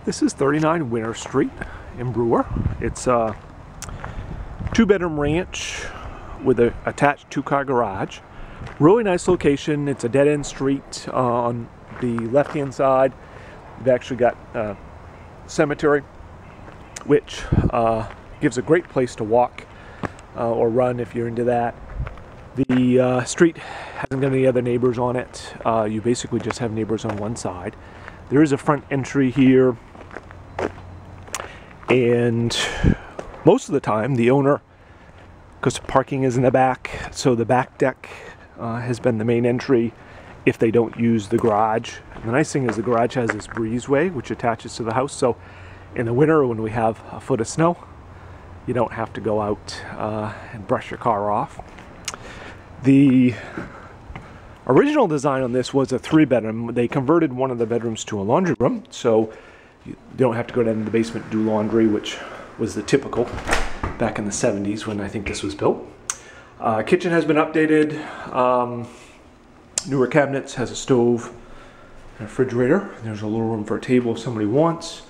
This is 39 Winter Street in Brewer. It's a 2-bedroom ranch with an attached 2-car garage. Really nice location. It's a dead-end street. On the left-hand side, you've actually got a cemetery, which gives a great place to walk or run if you're into that. The street hasn't got any other neighbors on it. You basically just have neighbors on one side. There is a front entry here, and most of the time the owner, because parking is in the back, so the back deck has been the main entry if they don't use the garage. And the nice thing is the garage has this breezeway which attaches to the house, so in the winter when we have a foot of snow, you don't have to go out and brush your car off. The original design on this was a 3-bedroom. They converted one of the bedrooms to a laundry room, so you don't have to go down to the basement and do laundry, which was the typical back in the 70s when I think this was built. Kitchen has been updated. Newer cabinets, has a stove and a refrigerator. There's a little room for a table if somebody wants.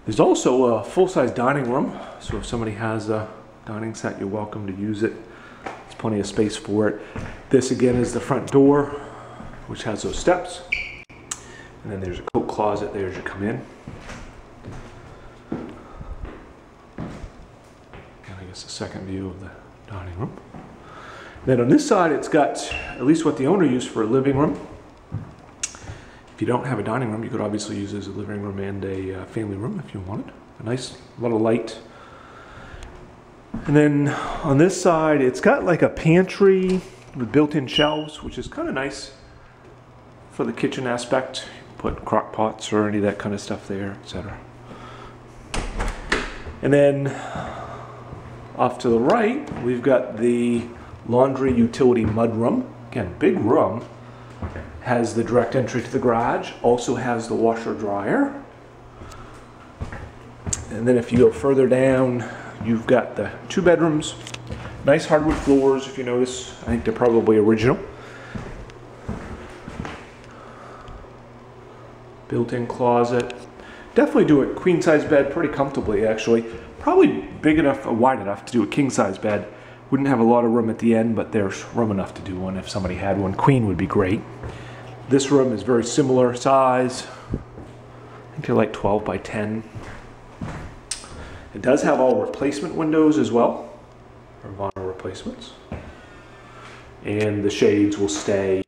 There's also a full-size dining room, so if somebody has a dining set, you're welcome to use it. There's plenty of space for it. This again is the front door, which has those steps. And then there's a coat closet there as you come in. And I guess a second view of the dining room. Then on this side, it's got at least what the owner used for a living room. If you don't have a dining room, you could obviously use it as a living room and a family room if you wanted. A nice little light. And then on this side, it's got like a pantry with built-in shelves, which is kind of nice for the kitchen aspect. Put crock pots or any of that kind of stuff there, etc. And then off to the right, we've got the laundry utility mudroom. Again, big room. Has the direct entry to the garage. Also has the washer dryer. And then if you go further down, you've got the 2 bedrooms. Nice hardwood floors, if you notice. I think they're probably original. Built-in closet. Definitely do a queen-size bed pretty comfortably, actually. Probably big enough, wide enough to do a king-size bed. Wouldn't have a lot of room at the end, but there's room enough to do one if somebody had one. Queen would be great. This room is very similar size. I think they're like 12 by 10. It does have all replacement windows as well, or vinyl replacements. And the shades will stay,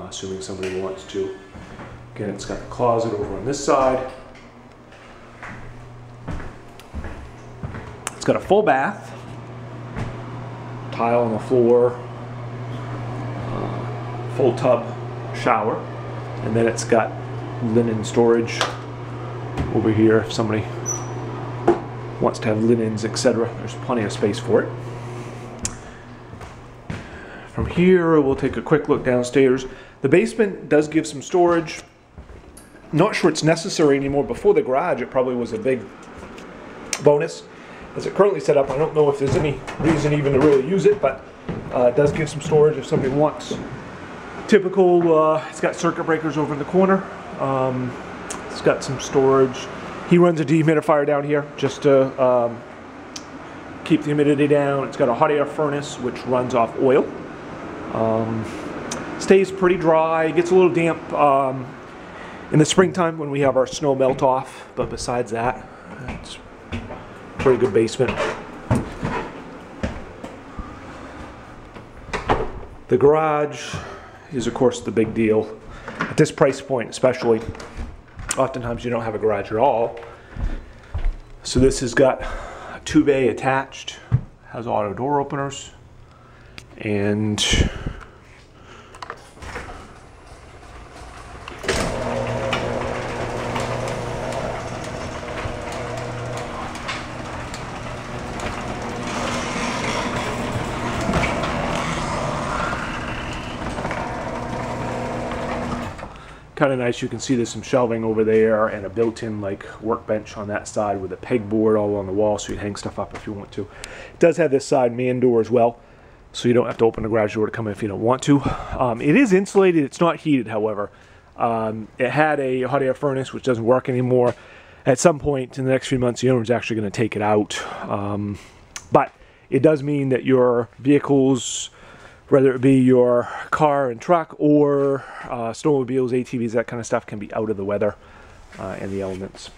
assuming somebody wants to. Again, it's got the closet over on this side. It's got a full bath, tile on the floor, full tub shower, and then it's got linen storage over here if somebody wants to have linens, etc. There's plenty of space for it. From here, we'll take a quick look downstairs. The basement does give some storage. Not sure it's necessary anymore. Before the garage, it probably was a big bonus. As it currently set up, I don't know if there's any reason even to really use it, but it does give some storage if somebody wants. Typical, it's got circuit breakers over in the corner. It's got some storage. He runs a dehumidifier down here just to keep the humidity down. It's got a hot air furnace which runs off oil. Stays pretty dry, gets a little damp in the springtime when we have our snow melt off, but besides that, it's a pretty good basement. The garage is of course the big deal. At this price point especially, oftentimes you don't have a garage at all. So this has got a 2-bay attached, has auto door openers, and kind of nice. You can see there's some shelving over there and a built-in like workbench on that side with a pegboard all on the wall, so you hang stuff up if you want to. It does have this side man door as well, so you don't have to open the garage door to come in if you don't want to. It is insulated. It's not heated, however. It had a hot air furnace, which doesn't work anymore. at some point in the next few months, the owner's actually going to take it out. But it does mean that your vehicles, whether it be your car and truck or snowmobiles, ATVs, that kind of stuff, can be out of the weather and the elements.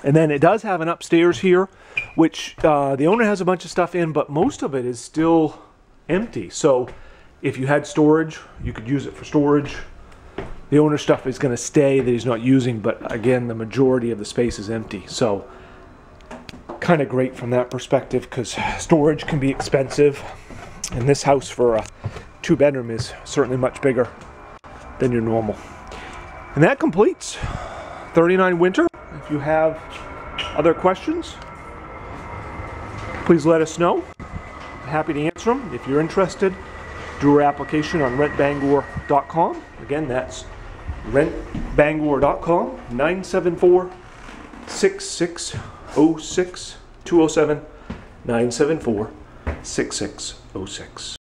And then it does have an upstairs here, which the owner has a bunch of stuff in, but most of it is still empty. So if you had storage, you could use it for storage. The owner's stuff is going to stay that he's not using, but again, the majority of the space is empty. So kind of great from that perspective, because storage can be expensive. And this house for a 2-bedroom is certainly much bigger than your normal. And that completes 39 Winter. If you have other questions, please let us know. Happy to answer them. If you're interested, do our application on rentbangor.com. Again, that's rentbangor.com, 974-6606, 207-974-6606.